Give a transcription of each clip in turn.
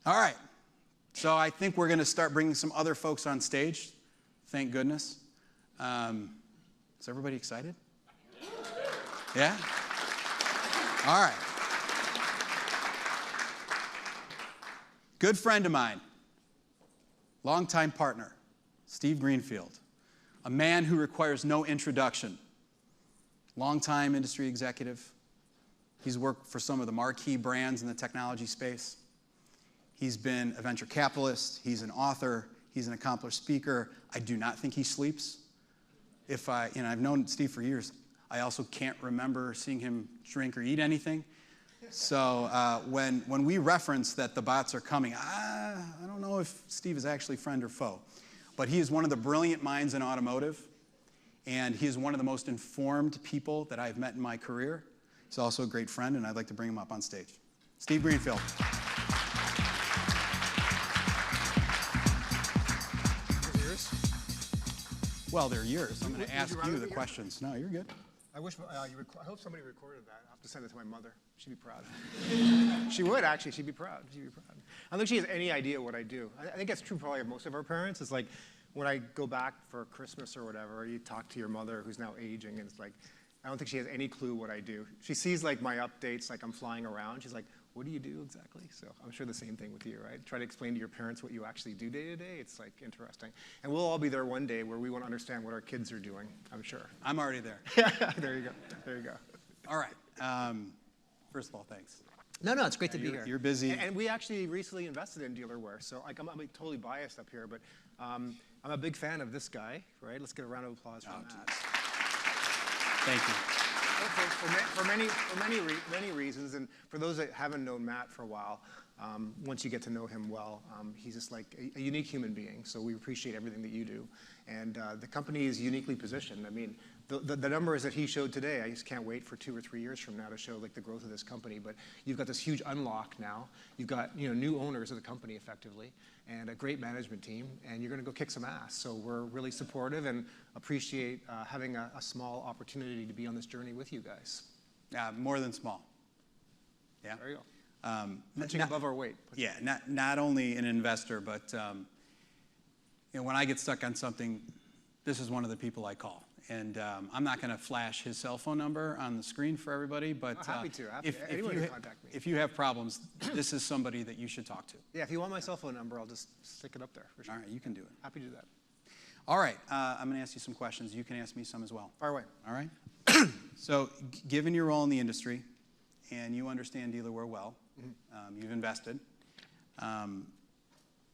All right. So I think we're going to start bringing some other folks on stage. Thank goodness. Is everybody excited? Yeah? All right. Good friend of mine, longtime partner, Steve Greenfield, a man who requires no introduction, longtime industry executive. He's worked for some of the marquee brands in the technology space. He's been a venture capitalist. He's an author. He's an accomplished speaker. I do not think he sleeps. I've known Steve for years. I also can't remember seeing him drink or eat anything. So when we reference that the bots are coming, I don't know if Steve is actually friend or foe. But he is one of the brilliant minds in automotive, and he is one of the most informed people that I've met in my career. He's also a great friend, and I'd like to bring him up on stage. Steve Greenfield. Well, they're yours. I'm going to ask you the questions. No, you're good. I hope somebody recorded that. I'll have to send it to my mother. She'd be proud. She would, actually. She'd be proud. She'd be proud. I don't think she has any idea what I do. I think that's true probably of most of our parents. It's like when I go back for Christmas or whatever, you talk to your mother who's now aging, and it's like, I don't think she has any clue what I do. She sees like my updates, like I'm flying around. She's like, what do you do exactly? So I'm sure the same thing with you, right? Try to explain to your parents what you actually do day to day. It's like interesting. And we'll all be there one day where we want to understand what our kids are doing, I'm sure. I'm already there. There you go. There you go. All right. First of all, thanks. No, it's great to be here. You're busy. And we actually recently invested in Dealerware. So like, I'm totally biased up here, but I'm a big fan of this guy, right? Let's get a round of applause for Matt. Thank you. For many reasons, and for those that haven't known Matt for a while, once you get to know him well, he's just like a unique human being. So we appreciate everything that you do, and the company is uniquely positioned. I mean, the numbers that he showed today, I just can't wait for 2 or 3 years from now to show like the growth of this company. But you've got this huge unlock now. You've got new owners of the company effectively, and a great management team, and you're going to go kick some ass. So we're really supportive and appreciate having a small opportunity to be on this journey with you guys. More than small. Yeah. There you go. Punching above our weight. Yeah, not only an investor, but when I get stuck on something, this is one of the people I call. And I'm not going to flash his cell phone number on the screen for everybody, but anyone can contact me. If you have problems, this is somebody that you should talk to. Yeah, if you want my cell phone number, I'll just stick it up there for sure. All right, you can do it. Happy to do that. All right, I'm going to ask you some questions. You can ask me some as well. Fire away. All right? So, given your role in the industry, and you understand Dealerware well, you've invested,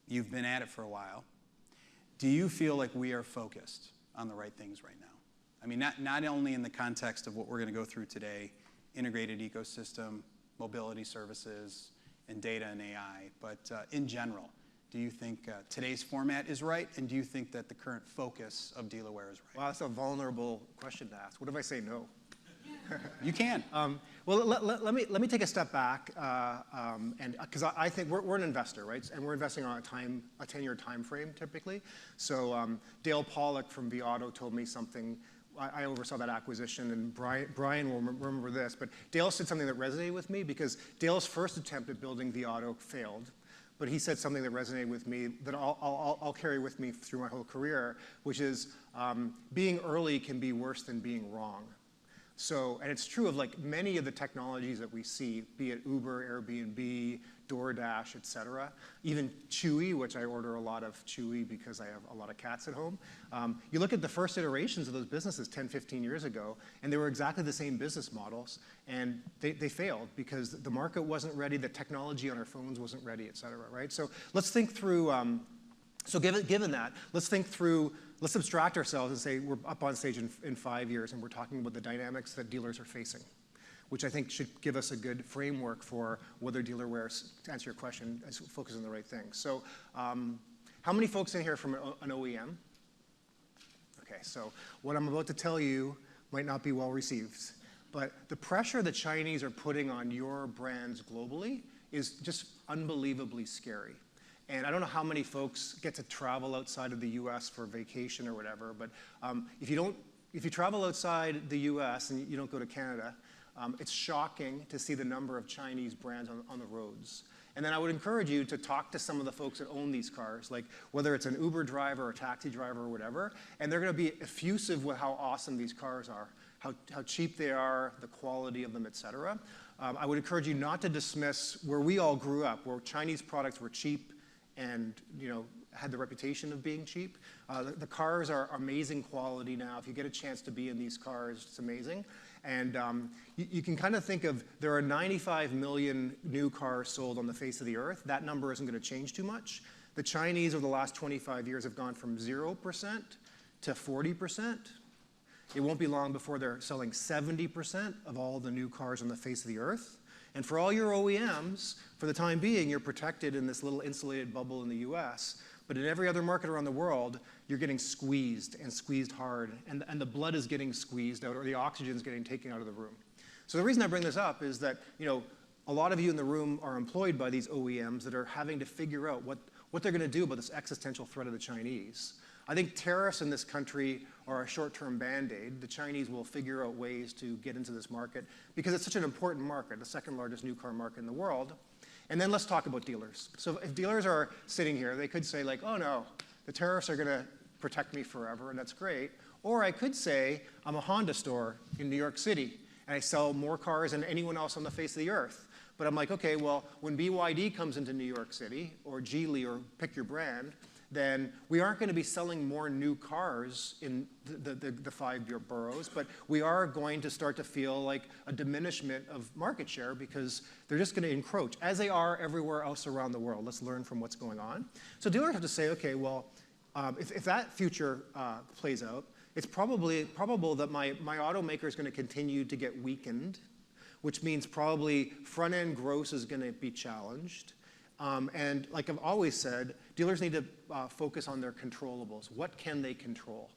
you've been at it for a while, do you feel like we are focused on the right things right now? I mean, not only in the context of what we're going to go through today, integrated ecosystem, mobility services, and data and AI, but in general, do you think today's format is right, and do you think that the current focus of Dealerware is right? Well, that's a vulnerable question to ask. What if I say no? You can. Well, let me take a step back, and because I think we're an investor, right? And we're investing on a 10-year time frame typically. So Dale Pollack from vAuto told me something. I oversaw that acquisition, and Brian will remember this. But Dale said something that resonated with me because Dale's first attempt at building vAuto failed. But he said something that resonated with me that I'll carry with me through my whole career, which is being early can be worse than being wrong. So, and it's true of like many of the technologies that we see, be it Uber, Airbnb, DoorDash, et cetera, even Chewy, which I order a lot of Chewy because I have a lot of cats at home. You look at the first iterations of those businesses 10, 15 years ago, and they were exactly the same business models, and they failed because the market wasn't ready, the technology on our phones wasn't ready, et cetera, right? So let's think through, given that, let's abstract ourselves and say we're up on stage in 5 years and we're talking about the dynamics that dealers are facing, which I think should give us a good framework for whether Dealerware, to answer your question, is focused on the right thing. So how many folks in here from an OEM? Okay, so what I'm about to tell you might not be well received, but the pressure the Chinese are putting on your brands globally is just unbelievably scary. And I don't know how many folks get to travel outside of the U.S. for vacation or whatever, but if you travel outside the U.S. and you don't go to Canada, it's shocking to see the number of Chinese brands on the roads. And then I would encourage you to talk to some of the folks that own these cars, like whether it's an Uber driver or a taxi driver or whatever, and they're going to be effusive with how awesome these cars are, how cheap they are, the quality of them, et cetera. I would encourage you not to dismiss where we all grew up, where Chinese products were cheap and had the reputation of being cheap. The cars are amazing quality now. If you get a chance to be in these cars, it's amazing. And you can kind of think of, there are 95 million new cars sold on the face of the earth. That number isn't going to change too much. The Chinese over the last 25 years have gone from 0% to 40%. It won't be long before they're selling 70% of all the new cars on the face of the earth. And for all your OEMs, for the time being, you're protected in this little insulated bubble in the US. But in every other market around the world, you're getting squeezed and squeezed hard. And the blood is getting squeezed out, or the oxygen is getting taken out of the room. So the reason I bring this up is that a lot of you in the room are employed by these OEMs that are having to figure out what they're going to do about this existential threat of the Chinese. I think tariffs in this country are a short-term Band-Aid. The Chinese will figure out ways to get into this market because it's such an important market, the second largest new car market in the world. And then let's talk about dealers. So if dealers are sitting here, they could say like, oh no, the tariffs are going to protect me forever, and that's great. Or I could say, I'm a Honda store in New York City, and I sell more cars than anyone else on the face of the earth. But I'm like, okay, well, when BYD comes into New York City, or Geely, or pick your brand, then we aren't going to be selling more new cars in the 5 boroughs, but we are going to start to feel like a diminishment of market share because they're just going to encroach, as they are everywhere else around the world. Let's learn from what's going on. So dealers have to say, okay, well, if that future plays out, it's probable that my automaker is going to continue to get weakened, which means probably front-end gross is going to be challenged. And like I've always said, dealers need to focus on their controllables. What can they control?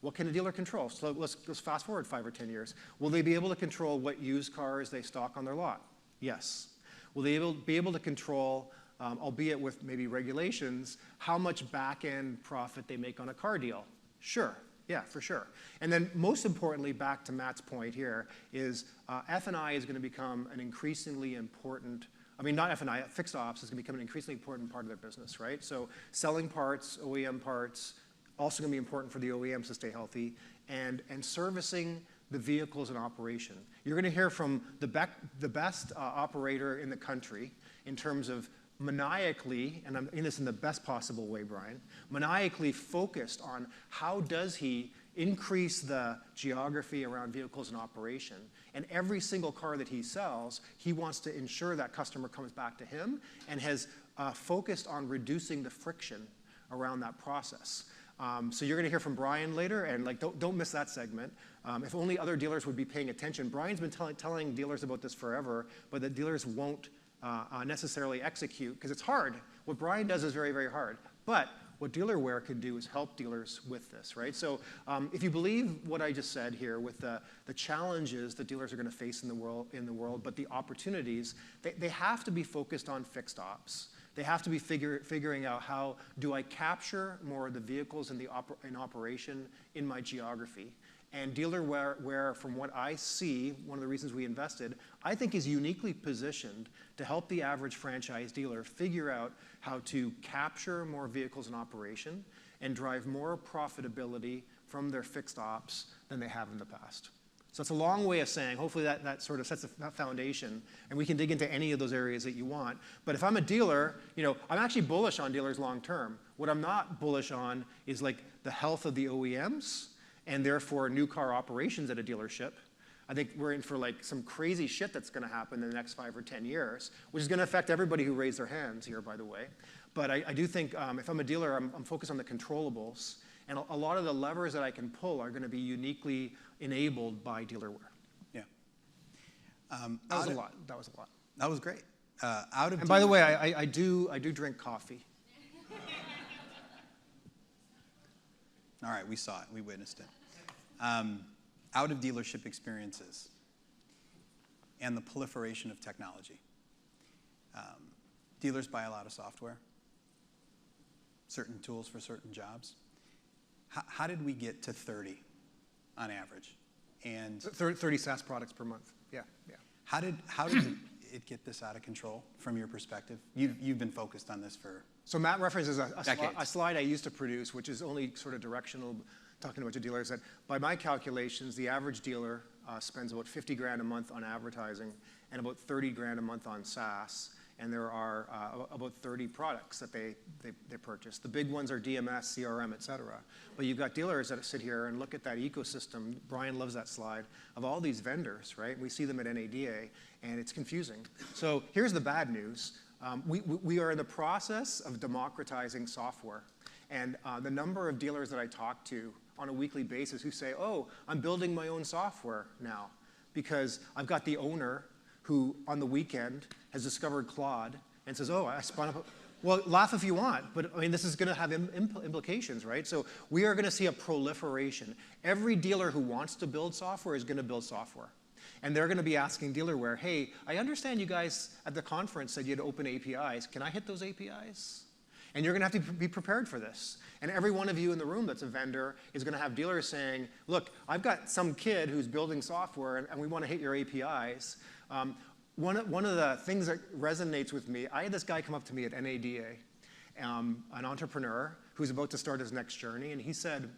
What can a dealer control? So let's fast forward 5 or 10 years. Will they be able to control what used cars they stock on their lot? Yes. Will they be able to control, albeit with maybe regulations, how much back-end profit they make on a car deal? Sure. Yeah, for sure. And then most importantly, back to Matt's point here, is F&I is going to become an increasingly important, not F&I, fixed ops is going to become an increasingly important part of their business, right? So selling parts, OEM parts, also going to be important for the OEMs to stay healthy, and servicing the vehicles in operation. You're going to hear from the best operator in the country in terms of maniacally, and I'm in this in the best possible way, Brian, maniacally focused on how does he increase the geography around vehicles in operation. And every single car that he sells, he wants to ensure that customer comes back to him and has focused on reducing the friction around that process. So you're going to hear from Brian later, and don't miss that segment. If only other dealers would be paying attention. Brian's been telling dealers about this forever, but the dealers won't necessarily execute because it's hard. What Brian does is very, very hard. But what Dealerware can do is help dealers with this, right? So if you believe what I just said here with the challenges that dealers are going to face in the world, but the opportunities, they have to be focused on fixed ops. They have to be figuring out how do I capture more of the vehicles in operation in my geography. And Dealerware, from what I see, one of the reasons we invested, I think is uniquely positioned to help the average franchise dealer figure out how to capture more vehicles in operation and drive more profitability from their fixed ops than they have in the past. So it's a long way of saying, hopefully that sort of sets a foundation, and we can dig into any of those areas that you want. But if I'm a dealer, I'm actually bullish on dealers long term. What I'm not bullish on is like the health of the OEMs, and therefore new car operations at a dealership. I think we're in for like some crazy shit that's going to happen in the next 5 or 10 years, which is going to affect everybody who raised their hands here, by the way. But I do think if I'm a dealer, I'm focused on the controllables, and a lot of the levers that I can pull are going to be uniquely enabled by Dealerware. Yeah. That was a lot. That was great. And by the way, I do drink coffee. All right, we saw it. We witnessed it. Out of dealership experiences and the proliferation of technology. Dealers buy a lot of software, certain tools for certain jobs. How did we get to 30 on average? And 30 SaaS products per month. Yeah. How did it get this out of control from your perspective? You've been focused on this for So Matt references decades. a slide I used to produce, which is only sort of directional, talking to a bunch of dealers, that by my calculations, the average dealer spends about 50 grand a month on advertising and about 30 grand a month on SaaS. And there are about 30 products that they purchase. The big ones are DMS, CRM, et cetera. But you've got dealers that sit here and look at that ecosystem. Brian loves that slide of all these vendors, right? We see them at NADA, and it's confusing. So here's the bad news. We are in the process of democratizing software. And the number of dealers that I talk to on a weekly basis who say, oh, I'm building my own software now because I've got the owner who on the weekend has discovered Claude and says, oh, I spun up. Well, laugh if you want, but I mean, this is going to have implications, right? So we are going to see a proliferation. Every dealer who wants to build software is going to build software. And they're going to be asking Dealerware, hey, I understand you guys at the conference said you had open APIs. Can I hit those APIs? And you're going to have to be prepared for this. And every one of you in the room that's a vendor is going to have dealers saying, look, I've got some kid who's building software, and we want to hit your APIs. One of the things that resonates with me, I had this guy come up to me at NADA, an entrepreneur who's about to start his next journey, and he said,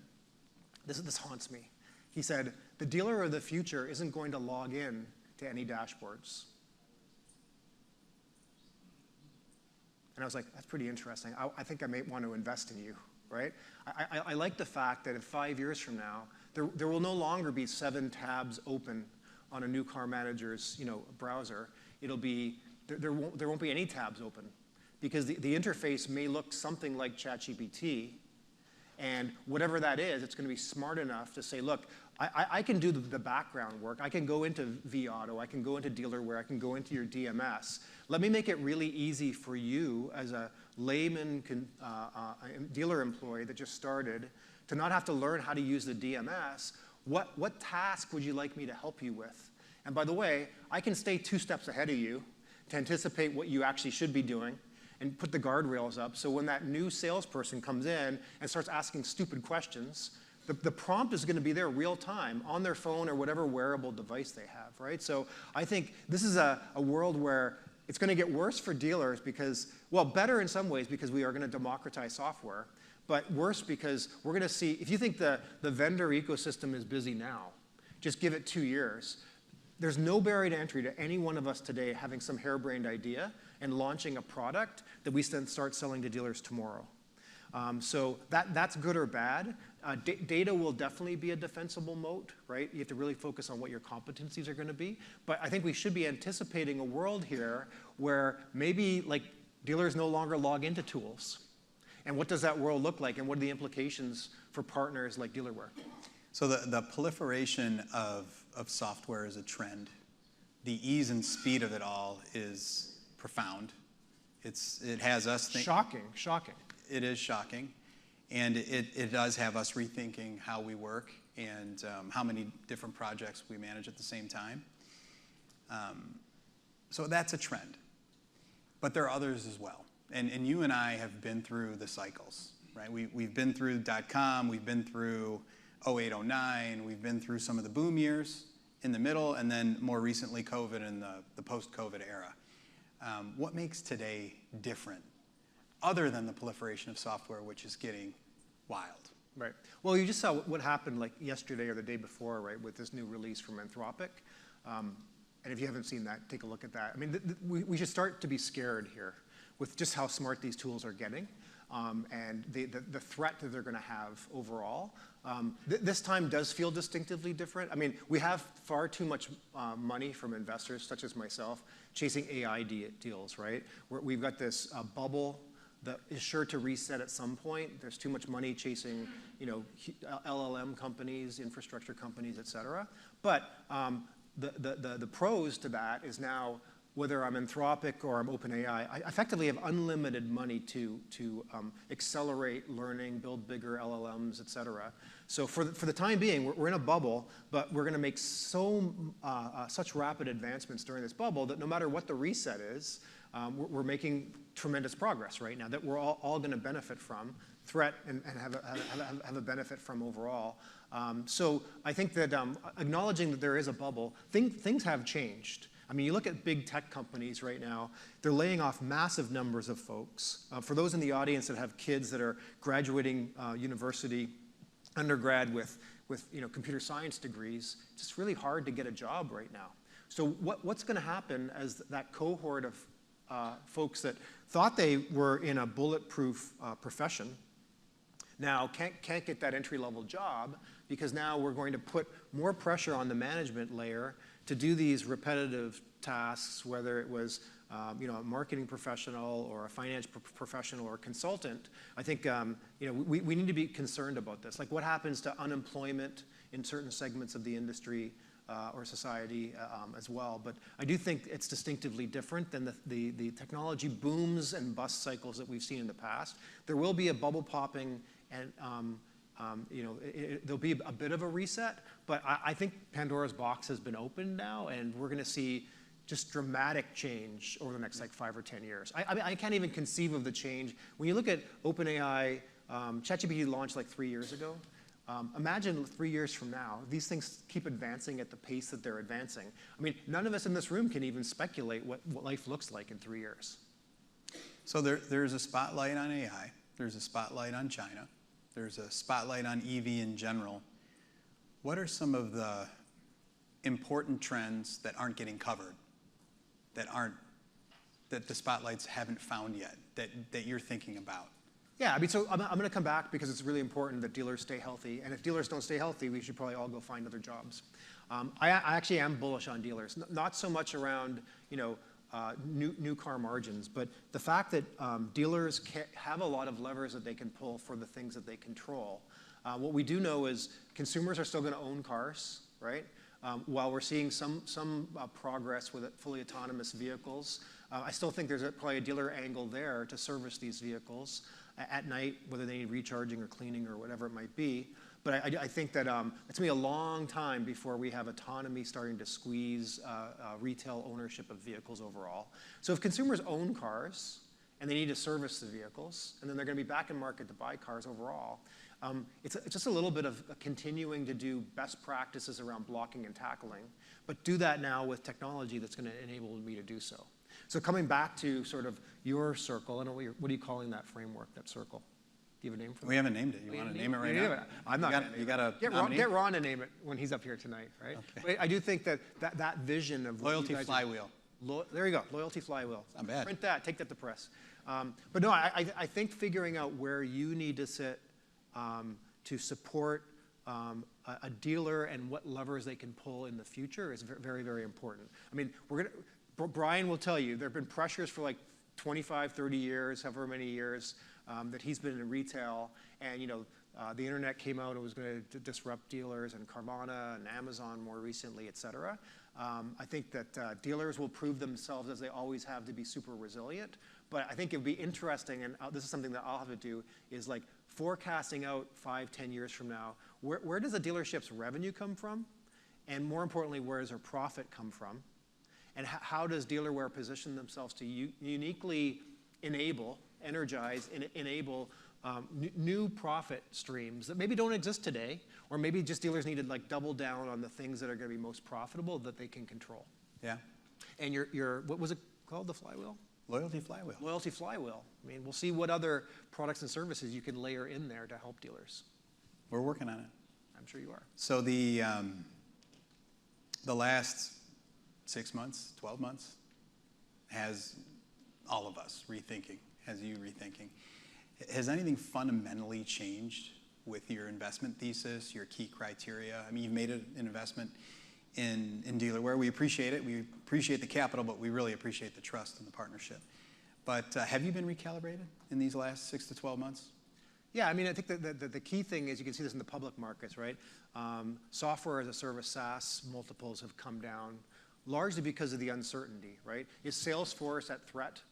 this haunts me. He said, the dealer of the future isn't going to log in to any dashboards. And I was like, that's pretty interesting. I think I may want to invest in you, right? I like the fact that in 5 years from now, there will no longer be 7 tabs open on a new car manager's browser. It'll be, there won't be any tabs open because the interface may look something like ChatGPT, and whatever that is, it's going to be smart enough to say, look, I can do the background work. I can go into vAuto. I can go into Dealerware. I can go into your DMS. Let me make it really easy for you as a layman dealer employee that just started to not have to learn how to use the DMS. What task would you like me to help you with? And by the way, I can stay 2 steps ahead of you to anticipate what you actually should be doing and put the guardrails up. So when that new salesperson comes in and starts asking stupid questions, the prompt is going to be there real time on their phone or whatever wearable device they have, right? So I think this is a world where it's going to get worse for dealers because, well, better in some ways because we are going to democratize software, but worse because we're going to see, if you think the vendor ecosystem is busy now, just give it 2 years. There's no barrier to entry to any one of us today having some harebrained idea and launching a product that we then start selling to dealers tomorrow. So that's good or bad. Data will definitely be a defensible moat, right? You have to really focus on what your competencies are going to be. But I think we should be anticipating a world here where maybe like dealers no longer log into tools. And what does that world look like? And what are the implications for partners like Dealerware? So the proliferation of software is a trend. The ease and speed of it all is profound. It has us think. Shocking. It is shocking. And it does have us rethinking how we work and how many different projects we manage at the same time. So that's a trend. But there are others as well. And you and I have been through the cycles, right? We've been through .com, we've been through 08, 09, we've been through some of the boom years in the middle, and then more recently COVID and the post-COVID era. What makes today different, other than the proliferation of software, which is getting wild? Right. Well, you just saw what happened like yesterday or the day before, right, with this new release from Anthropic. And if you haven't seen that, take a look at that. I mean, we should start to be scared here with just how smart these tools are getting and the threat that they're going to have overall. This time does feel distinctively different. I mean, we have far too much money from investors, such as myself, chasing AI deals, right? We've got this bubble that is sure to reset at some point. There's too much money chasing, LLM companies, infrastructure companies, et cetera. But the pros to that is now, whether I'm Anthropic or I'm OpenAI, I effectively have unlimited money to accelerate learning, build bigger LLMs, et cetera. So for the time being, we're in a bubble, but we're going to make such rapid advancements during this bubble that no matter what the reset is, we're making tremendous progress right now that we're all going to benefit from, threat and have a benefit from overall. So I think that acknowledging that there is a bubble, things have changed. I mean, you look at big tech companies right now, they're laying off massive numbers of folks. For those in the audience that have kids that are graduating university, undergrad with computer science degrees, it's just really hard to get a job right now. So what's going to happen as that cohort of folks that thought they were in a bulletproof profession now can't get that entry-level job, because now we're going to put more pressure on the management layer to do these repetitive tasks, whether it was a marketing professional or a finance professional or a consultant. I think we need to be concerned about this. Like, what happens to unemployment in certain segments of the industry or society as well. But I do think it's distinctively different than the technology booms and bust cycles that we've seen in the past. There will be a bubble popping, and there'll be a bit of a reset, but I think Pandora's box has been opened now, and we're going to see just dramatic change over the next 5 or 10 years. I mean, I can't even conceive of the change. When you look at OpenAI, ChatGPT launched 3 years ago. Imagine 3 years from now, these things keep advancing at the pace that they're advancing. I mean, none of us in this room can even speculate what life looks like in 3 years. So there's a spotlight on AI. There's a spotlight on China. There's a spotlight on EV in general. What are some of the important trends that aren't getting covered, that the spotlights haven't found yet, that you're thinking about? Yeah, I mean, so I'm going to come back because it's really important that dealers stay healthy. And if dealers don't stay healthy, we should probably all go find other jobs. I actually am bullish on dealers, not so much around new car margins, but the fact that dealers have a lot of levers that they can pull for the things that they control. What we do know is consumers are still going to own cars, right? While we're seeing some progress with fully autonomous vehicles, I still think there's probably a dealer angle there to service these vehicles at night, whether they need recharging or cleaning or whatever it might be. But I think that it's going to be a long time before we have autonomy starting to squeeze retail ownership of vehicles overall. So if consumers own cars and they need to service the vehicles, and then they're going to be back in market to buy cars overall, it's just a little bit of continuing to do best practices around blocking and tackling, but do that now with technology that's going to enable me to do so. So coming back to sort of your circle, I don't know what are you calling that framework, that circle? Do you have a name for that? We haven't named it. You want to name it right now? I'm not going to name it. Get Ron to name it when he's up here tonight, right? Okay. But I do think that vision of loyalty flywheel. There you go, loyalty flywheel. Not bad. Print that, take that to press. But no, I think figuring out where you need to sit to support a dealer and what levers they can pull in the future is very, very important. I mean, Brian will tell you, there have been pressures for 25, 30 years, however many years, that he's been in retail, and the internet came out, it was going to disrupt dealers, and Carvana and Amazon more recently, et cetera. I think that dealers will prove themselves, as they always have, to be super resilient. But I think it would be interesting, and this is something that I'll have to do, is forecasting out 5, 10 years from now, where does a dealership's revenue come from? And more importantly, where does their profit come from? And how does Dealerware position themselves to uniquely energize, and enable new profit streams that maybe don't exist today, or maybe just dealers need to double down on the things that are going to be most profitable that they can control. Yeah. And what was it called, the flywheel? Loyalty flywheel. Loyalty flywheel. I mean, we'll see what other products and services you can layer in there to help dealers. We're working on it. I'm sure you are. So the last 6 months, 12 months, has all of us rethinking, has you rethinking. Has anything fundamentally changed with your investment thesis, your key criteria? I mean, you've made an investment in Dealerware. We appreciate it. We appreciate the capital, but we really appreciate the trust and the partnership. But have you been recalibrated in these last 6 to 12 months? Yeah, I mean, I think the key thing is, you can see this in the public markets, right? Software as a service, SaaS multiples have come down, largely because of the uncertainty, right? Is Salesforce at threat?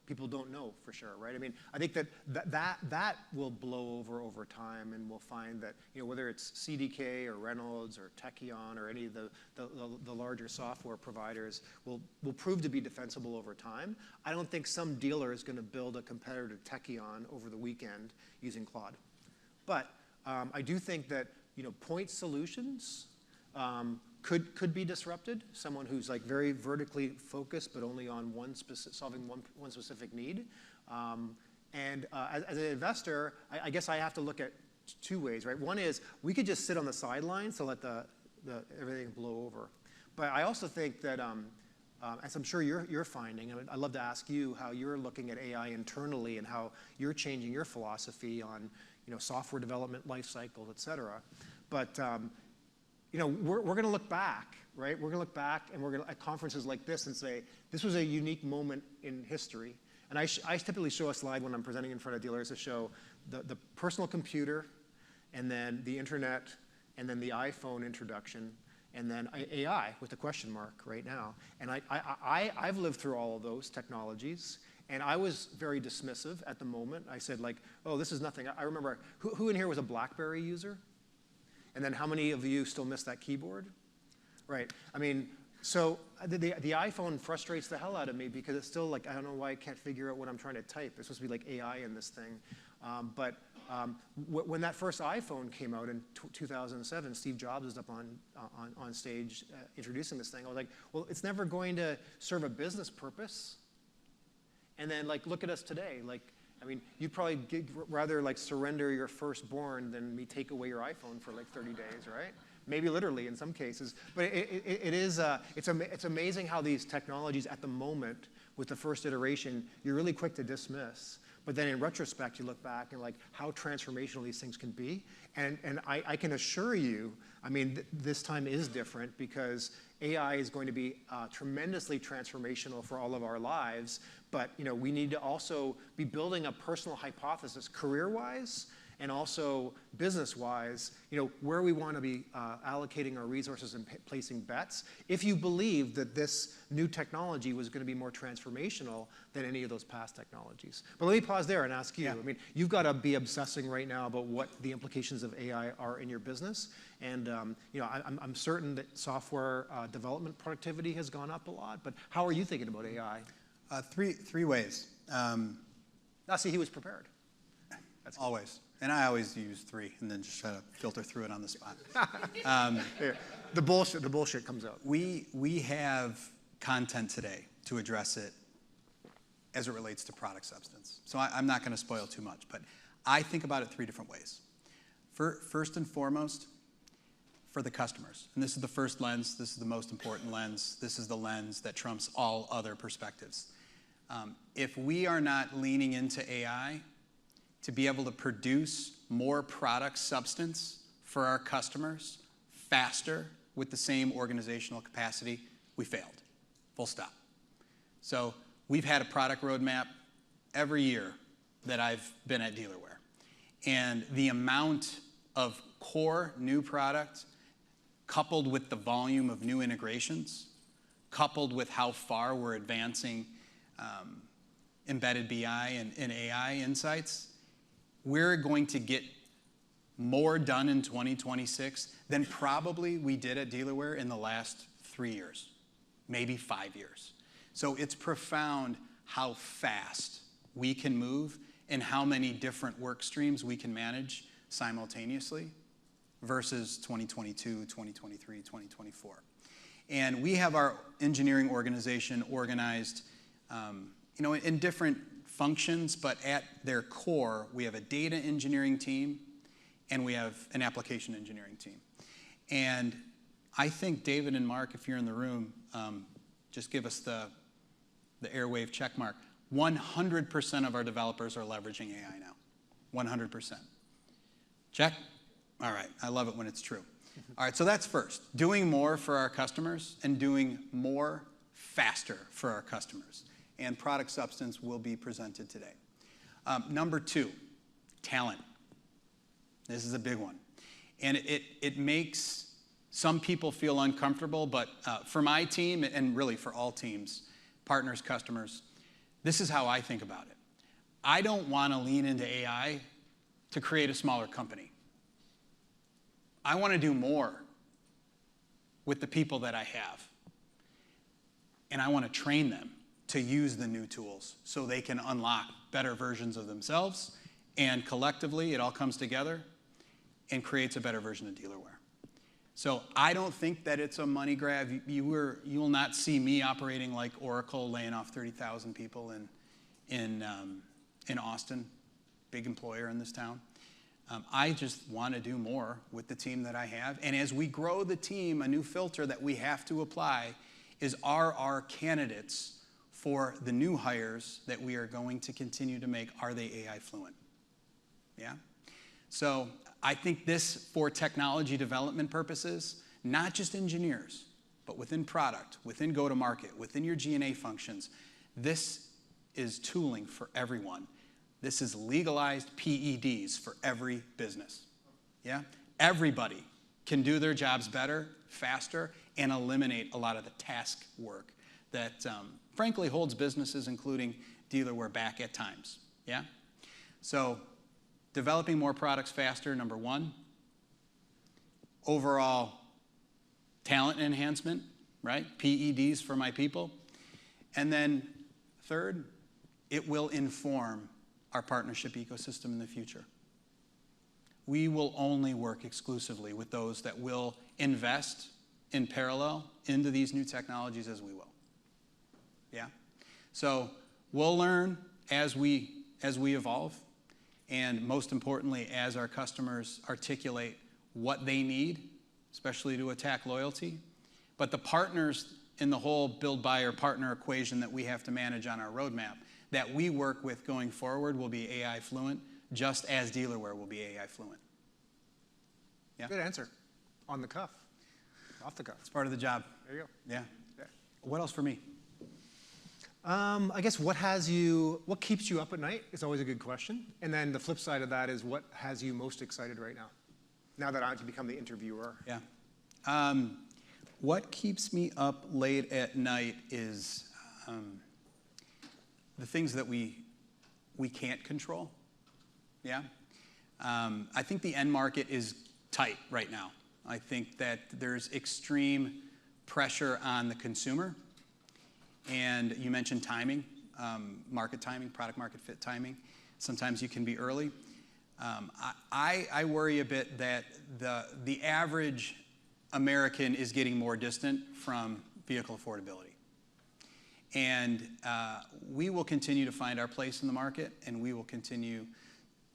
People don't know for sure, right? I mean, I think that will blow over time, and we'll find that, whether it's CDK or Reynolds or Techion or any of the larger software providers will prove to be defensible over time. I don't think some dealer is going to build a competitor to Techion over the weekend using Claude. But I do think that, point solutions could be disrupted. Someone who's like very vertically focused, but only on solving one specific need. As an investor, I guess I have to look at two ways, right? One is we could just sit on the sidelines to let everything blow over. But I also think that, as I'm sure you're finding, I'd love to ask you how you're looking at AI internally and how you're changing your philosophy on, software development, life cycle, et cetera. But we're going to look back, right? We're going to look back, and we're going to at conferences like this and say this was a unique moment in history. And I typically show a slide when I'm presenting in front of dealers to show the personal computer, and then the internet, and then the iPhone introduction, and then AI with the question mark right now. And I've lived through all of those technologies, and I was very dismissive at the moment. I said, like, oh, this is nothing. I remember, who in here was a BlackBerry user? And then how many of you still miss that keyboard? Right. I mean, so the iPhone frustrates the hell out of me because it's still like, I don't know why I can't figure out what I'm trying to type. There's supposed to be like AI in this thing. When that first iPhone came out in 2007, Steve Jobs was up on stage introducing this thing. I was like, well, it's never going to serve a business purpose. And then, like, look at us today. Like, I mean, you'd probably rather like surrender your firstborn than me take away your iPhone for like 30 days, right? Maybe literally in some cases. But it's amazing how these technologies at the moment, with the first iteration, you're really quick to dismiss. But then in retrospect, you look back and like how transformational these things can be. And I can assure you, I mean, this time is different because AI is going to be tremendously transformational for all of our lives. But we need to also be building a personal hypothesis career-wise and also business-wise, where we want to be allocating our resources and placing bets. If you believe that this new technology was going to be more transformational than any of those past technologies. But let me pause there and ask you. Yeah. I mean, you've got to be obsessing right now about what the implications of AI are in your business. And I'm certain that software development productivity has gone up a lot. But how are you thinking about AI? Three ways. See, he was prepared. That's always. And I always use three and then just try to filter through it on the spot. The bullshit comes out. We have content today to address it as it relates to product substance. So I'm not going to spoil too much, but I think about it three different ways. First and foremost, for the customers. And this is the first lens. This is the most important lens. This is the lens that trumps all other perspectives. If we are not leaning into AI to be able to produce more product substance for our customers faster with the same organizational capacity, we failed. Full stop. So we've had a product roadmap every year that I've been at Dealerware. And the amount of core new product coupled with the volume of new integrations, coupled with how far we're advancing embedded BI and AI insights, we're going to get more done in 2026 than probably we did at Dealerware in the last 3 years, maybe 5 years. So it's profound how fast we can move and how many different work streams we can manage simultaneously versus 2022, 2023, 2024. And we have our engineering organization organized in different functions, but at their core, we have a data engineering team and we have an application engineering team. And I think David and Mark, if you're in the room, just give us the airwave check mark. 100% of our developers are leveraging AI now. 100%. Check? All right, I love it when it's true. All right, so that's first. Doing more for our customers and doing more faster for our customers. And product substance will be presented today. Number two, talent. This is a big one. And it makes some people feel uncomfortable, but for my team, and really for all teams, partners, customers, this is how I think about it. I don't want to lean into AI to create a smaller company. I want to do more with the people that I have. And I want to train them to use the new tools so they can unlock better versions of themselves, and collectively it all comes together and creates a better version of Dealerware. So I don't think that it's a money grab. You will not see me operating like Oracle, laying off 30,000 people in Austin, big employer in this town. I just want to do more with the team that I have. And as we grow the team, a new filter that we have to apply is, are our candidates for the new hires that we are going to continue to make, are they AI fluent? Yeah? So I think this, for technology development purposes, not just engineers, but within product, within go-to-market, within your G&A functions, this is tooling for everyone. This is legalized PEDs for every business. Yeah? Everybody can do their jobs better, faster, and eliminate a lot of the task work that, frankly, holds businesses, including Dealerware, back at times. Yeah? So developing more products faster, number one. Overall talent enhancement, right? PEDs for my people. And then third, it will inform our partnership ecosystem in the future. We will only work exclusively with those that will invest in parallel into these new technologies as we will. Yeah? So we'll learn as we evolve, and most importantly, as our customers articulate what they need, especially to attack loyalty. But the partners in the whole build, buy, or partner equation that we have to manage on our roadmap that we work with going forward will be AI fluent, just as Dealerware will be AI fluent. Yeah? Good answer. On the cuff. Off the cuff. It's part of the job. There you go. Yeah. What else for me? I guess what keeps you up at night is always a good question. And then the flip side of that is, what has you most excited right now? Now that I have to become the interviewer. Yeah. What keeps me up late at night is the things that we can't control. Yeah. I think the end market is tight right now. I think that there's extreme pressure on the consumer. And you mentioned timing, market timing, product market fit timing. Sometimes you can be early. I worry a bit that the average American is getting more distant from vehicle affordability. And we will continue to find our place in the market, and we will continue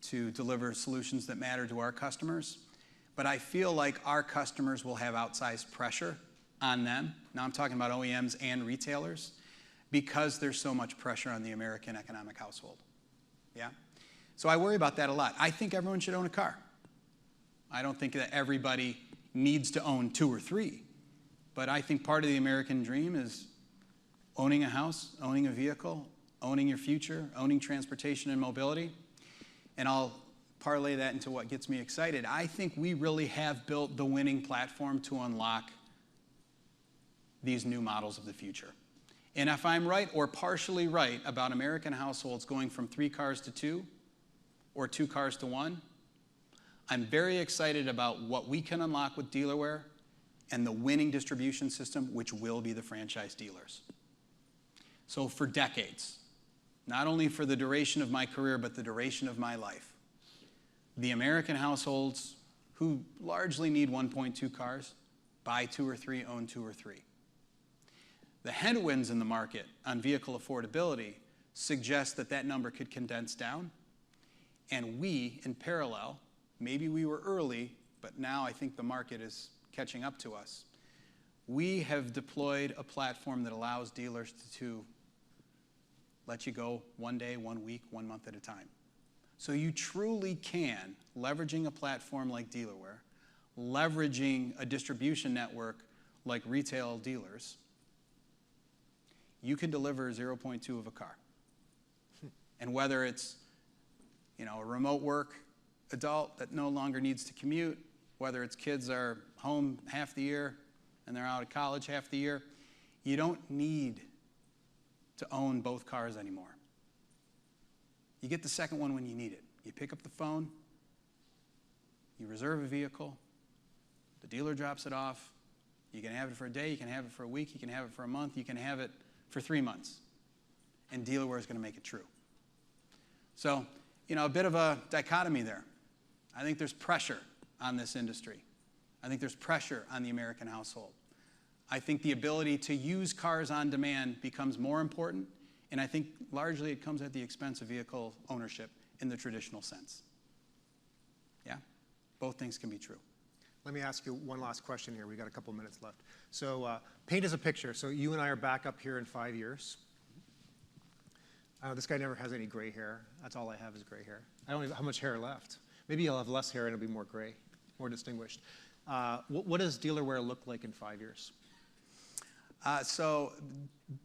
to deliver solutions that matter to our customers. But I feel like our customers will have outsized pressure on them. Now I'm talking about OEMs and retailers, because there's so much pressure on the American economic household. Yeah? So I worry about that a lot. I think everyone should own a car. I don't think that everybody needs to own 2 or 3. But I think part of the American dream is owning a house, owning a vehicle, owning your future, owning transportation and mobility. And I'll parlay that into what gets me excited. I think we really have built the winning platform to unlock these new models of the future. And if I'm right or partially right about American households going from 3 cars to 2 or 2 cars to 1, I'm very excited about what we can unlock with Dealerware and the winning distribution system, which will be the franchise dealers. So for decades, not only for the duration of my career, but the duration of my life, the American households who largely need 1.2 cars, buy 2 or 3, own 2 or 3. The headwinds in the market on vehicle affordability suggest that that number could condense down. And we, in parallel, maybe we were early, but now I think the market is catching up to us. We have deployed a platform that allows dealers to let you go 1 day, 1 week, 1 month at a time. So you truly can, leveraging a platform like Dealerware, leveraging a distribution network like retail dealers, you can deliver 0.2 of a car. And whether it's, a remote work adult that no longer needs to commute, whether it's kids are home half the year and they're out of college half the year, you don't need to own both cars anymore. You get the second one when you need it. You pick up the phone, you reserve a vehicle, the dealer drops it off. You can have it for a day, you can have it for a week, you can have it for a month, you can have it for 3 months. And Dealerware is going to make it true. So, a bit of a dichotomy there. I think there's pressure on this industry. I think there's pressure on the American household. I think the ability to use cars on demand becomes more important, and I think largely it comes at the expense of vehicle ownership in the traditional sense. Yeah? Both things can be true. Let me ask you one last question here. We got a couple minutes left. So paint us a picture. So you and I are back up here in 5 years. This guy never has any gray hair. That's all I have is gray hair. I don't even have much hair left. Maybe I'll have less hair and it'll be more gray, more distinguished. What does Dealerware look like in 5 years? So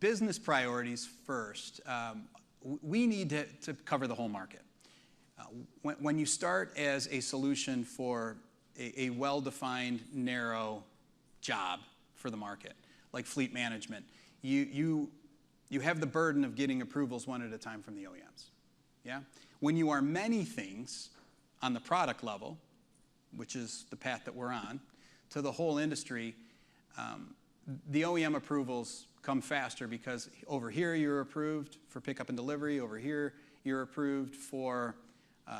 business priorities first. We need to cover the whole market. When you start as a solution for a well-defined, narrow job for the market, like fleet management, you have the burden of getting approvals one at a time from the OEMs. Yeah? When you are many things on the product level, which is the path that we're on, to the whole industry, the OEM approvals come faster because over here you're approved for pickup and delivery, over here you're approved for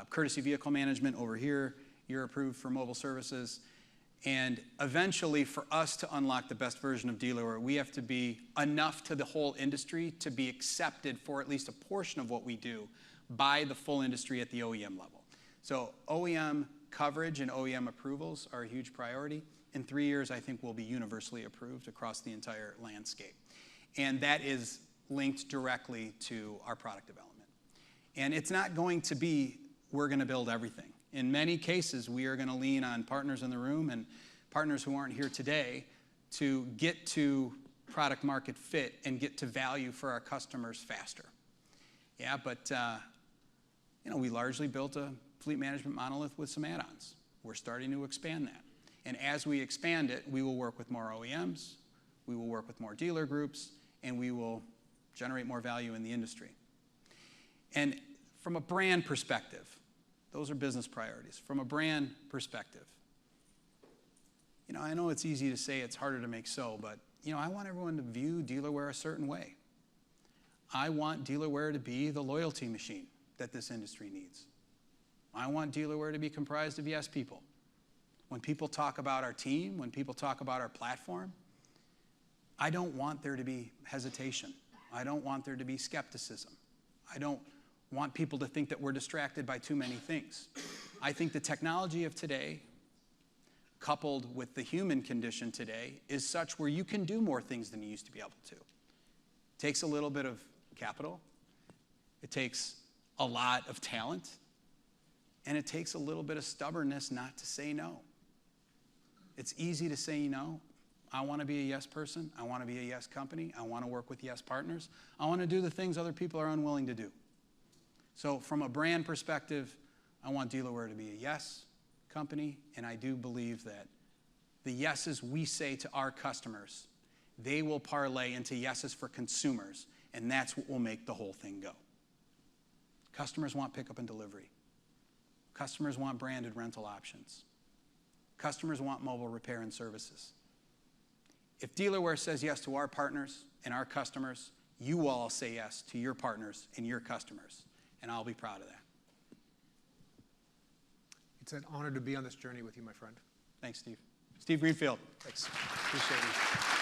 courtesy vehicle management, over here you're approved for mobile services. And eventually, for us to unlock the best version of Dealerware, we have to be enough to the whole industry to be accepted for at least a portion of what we do by the full industry at the OEM level. So OEM coverage and OEM approvals are a huge priority. In 3 years, I think we'll be universally approved across the entire landscape. And that is linked directly to our product development. And it's not going to be, we're going to build everything. In many cases, we are going to lean on partners in the room and partners who aren't here today to get to product market fit and get to value for our customers faster. Yeah, but we largely built a fleet management monolith with some add-ons. We're starting to expand that. And as we expand it, we will work with more OEMs, we will work with more dealer groups, and we will generate more value in the industry. And from a brand perspective, those are business priorities. From a brand perspective, I know it's easy to say, it's harder to make so, but I want everyone to view Dealerware a certain way. I want Dealerware to be the loyalty machine that this industry needs. I want Dealerware to be comprised of yes people. When people talk about our team, when people talk about our platform, I don't want there to be hesitation. I don't want there to be skepticism. I don't want people to think that we're distracted by too many things. I think the technology of today, coupled with the human condition today, is such where you can do more things than you used to be able to. It takes a little bit of capital. It takes a lot of talent. And it takes a little bit of stubbornness not to say no. It's easy to say no. I want to be a yes person. I want to be a yes company. I want to work with yes partners. I want to do the things other people are unwilling to do. So from a brand perspective, I want Dealerware to be a yes company, and I do believe that the yeses we say to our customers, they will parlay into yeses for consumers, and that's what will make the whole thing go. Customers want pickup and delivery. Customers want branded rental options. Customers want mobile repair and services. If Dealerware says yes to our partners and our customers, you will all say yes to your partners and your customers. And I'll be proud of that. It's an honor to be on this journey with you, my friend. Thanks, Steve. Steve Greenfield. Thanks. Appreciate you.